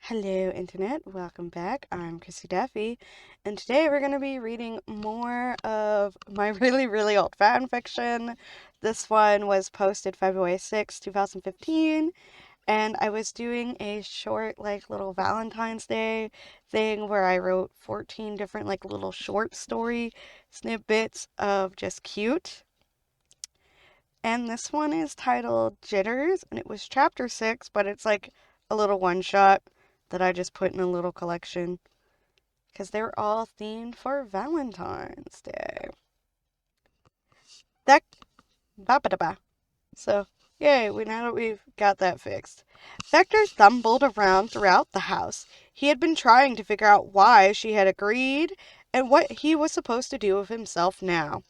Hello, Internet. Welcome back. I'm Chrissy Duffy, and today we're going to be reading more of my really old fan fiction. This one was posted February 6, 2015, and I was doing a short, little Valentine's Day thing where I wrote 14 different, little short story snippets of just cute. And this one is titled Jitters, and it was chapter 6, but it's like a little one shot that I just put in a little collection because they were all themed for Valentine's Day. That ba ba da ba. So, yay, now that we've got that fixed. Vector stumbled around throughout the house. He had been trying to figure out why she had agreed and what he was supposed to do with himself now.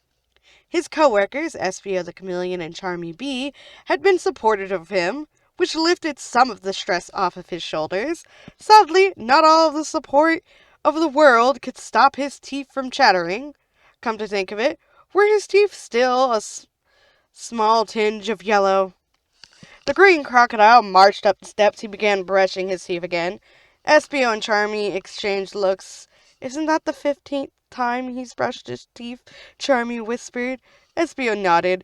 His co-workers, Espio the Chameleon and Charmy Bee, had been supportive of him, which lifted some of the stress off of his shoulders. Sadly, not all of the support of the world could stop his teeth from chattering. Come to think of it, were his teeth still a small tinge of yellow? The green crocodile marched up the steps. He began brushing his teeth again. Espio and Charmy exchanged looks. Isn't that the 15th time he's brushed his teeth? Charmy whispered. Espio nodded.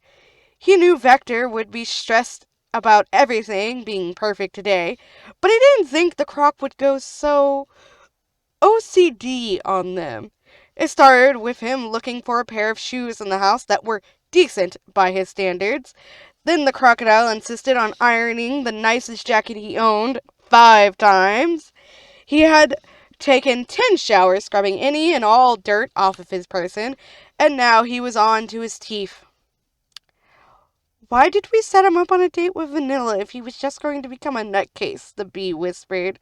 He knew Vector would be stressed about everything being perfect today, but he didn't think the croc would go so OCD on them. It started with him looking for a pair of shoes in the house that were decent by his standards. Then the crocodile insisted on ironing the nicest jacket he owned 5 times. He had taken 10 showers scrubbing any and all dirt off of his person, and now he was on to his teeth. Why did we set him up on a date with Vanilla if he was just going to become a nutcase? The bee whispered.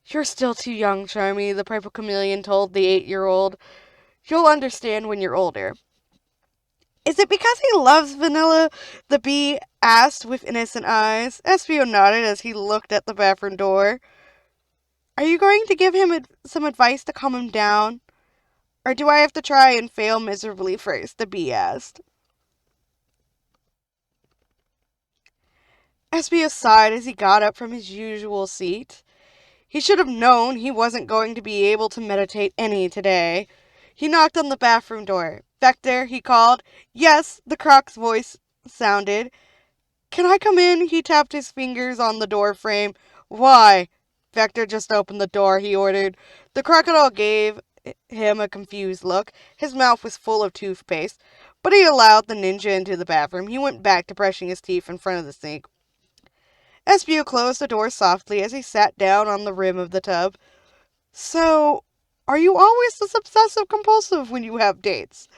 You're still too young, Charmy, the purple chameleon told the 8-year-old. You'll understand when you're older. Is it because he loves Vanilla? The bee asked with innocent eyes. Espio nodded as he looked at the bathroom door. Are you going to give him some advice to calm him down? Or do I have to try and fail miserably first? The bee asked. Espio sighed as he got up from his usual seat. He should have known he wasn't going to be able to meditate any today. He knocked on the bathroom door. Vector, he called. Yes, the croc's voice sounded. Can I come in? He tapped his fingers on the door frame. Why? Vector just opened the door, he ordered. The crocodile gave him a confused look. His mouth was full of toothpaste, but he allowed the ninja into the bathroom. He went back to brushing his teeth in front of the sink. Espio closed the door softly as he sat down on the rim of the tub. So, are you always this obsessive-compulsive when you have dates?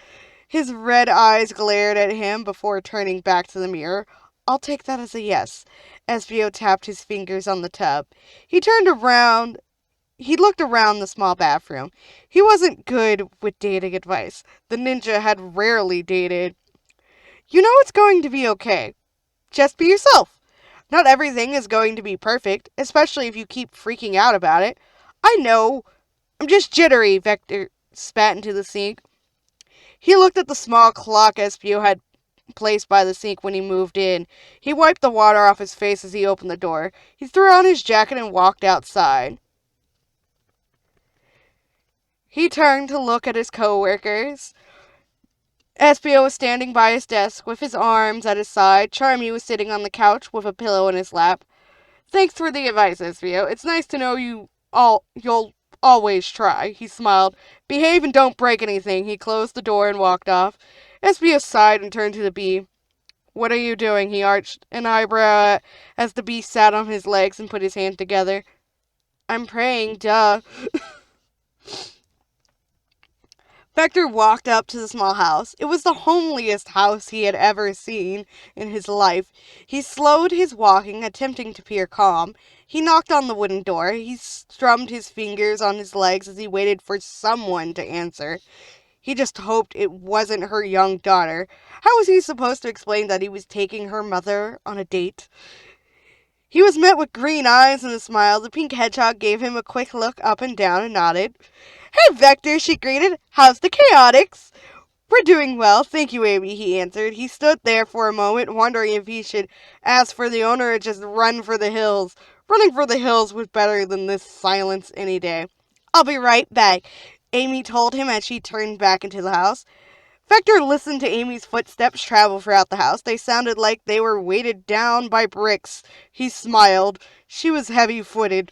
His red eyes glared at him before turning back to the mirror. I'll take that as a yes. Espio tapped his fingers on the tub. He turned around. He looked around the small bathroom. He wasn't good with dating advice. The ninja had rarely dated. You know it's going to be okay. Just be yourself. Not everything is going to be perfect, especially if you keep freaking out about it. I know. I'm just jittery, Vector spat into the sink. He looked at the small clock Espio had placed by the sink when he moved in. He wiped the water off his face as he opened the door. He threw on his jacket and walked outside. He turned to look at his co-workers. Espio was standing by his desk with his arms at his side. Charmy was sitting on the couch with a pillow in his lap. Thanks for the advice, Espio. It's nice to know you'll always try. He smiled. Behave and don't break anything. He closed the door and walked off. Espio sighed and turned to the bee. What are you doing? He arched an eyebrow as the bee sat on his legs and put his hand together. I'm praying, duh. Vector walked up to the small house. It was the homeliest house he had ever seen in his life. He slowed his walking, attempting to appear calm. He knocked on the wooden door. He strummed his fingers on his legs as he waited for someone to answer. He just hoped it wasn't her young daughter. How was he supposed to explain that he was taking her mother on a date? He was met with green eyes and a smile. The pink hedgehog gave him a quick look up and down and nodded. Hey, Vector, she greeted. How's the chaotics? We're doing well, thank you, Amy, he answered. He stood there for a moment, wondering if he should ask for the owner or just run for the hills. Running for the hills was better than this silence any day. I'll be right back, Amy told him as she turned back into the house. Vector listened to Amy's footsteps travel throughout the house. They sounded like they were weighted down by bricks. He smiled. She was heavy-footed.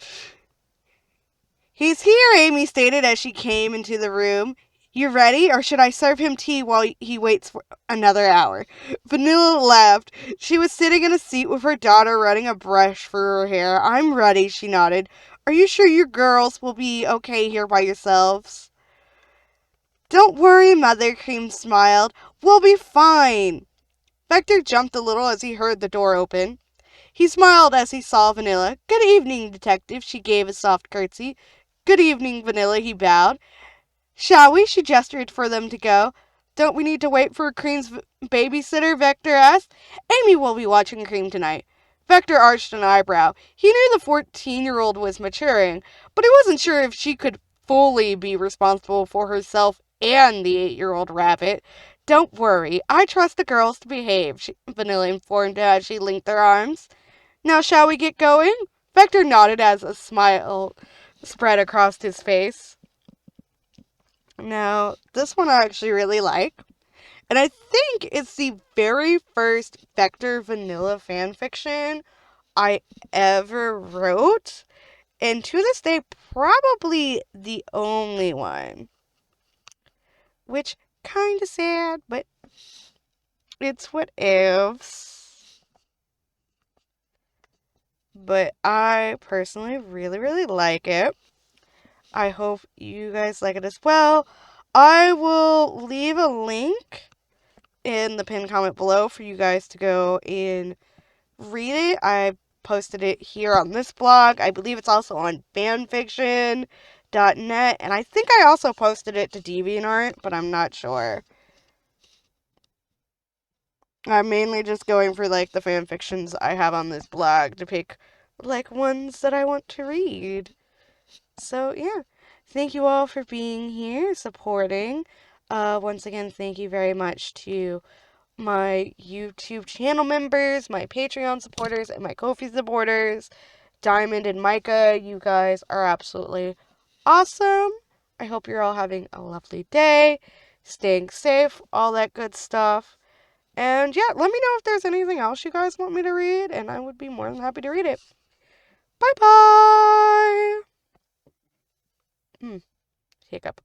He's here, Amy stated as she came into the room. You ready, or should I serve him tea while he waits for another hour? Vanilla laughed. She was sitting in a seat with her daughter running a brush through her hair. I'm ready, she nodded. Are you sure you girls will be okay here by yourselves? Don't worry, Mother, Cream smiled. We'll be fine. Vector jumped a little as he heard the door open. He smiled as he saw Vanilla. Good evening, Detective, she gave a soft curtsy. Good evening, Vanilla, he bowed. Shall we? She gestured for them to go. Don't we need to wait for Cream's babysitter? Vector asked. Amy will be watching Cream tonight. Vector arched an eyebrow. He knew the 14-year-old was maturing, but he wasn't sure if she could fully be responsible for herself and the 8-year-old rabbit. Don't worry, I trust the girls to behave, Vanilla informed her as she linked their arms. Now shall we get going? Vector nodded as a smile spread across his face. Now, this one I actually really like. And I think it's the very first Vector Vanilla fanfiction I ever wrote. And to this day, probably the only one. Which, kinda sad, but it's what ifs. But I personally really, really like it. I hope you guys like it as well. I will leave a link in the pinned comment below for you guys to go and read it. I posted it here on this blog. I believe it's also on fanfiction.net, and I think I also posted it to DeviantArt, but I'm not sure. I'm mainly just going for like the fanfictions I have on this blog to pick like ones that I want to read. So yeah, thank you all for being here, supporting. Once again, thank you very much to my YouTube channel members, my Patreon supporters, and my Ko-fi supporters. Diamond and Micah, you guys are absolutely awesome. I hope you're all having a lovely day, staying safe, all that good stuff. And yeah, let me know if there's anything else you guys want me to read, and I would be more than happy to read it. Bye-bye! Hiccup.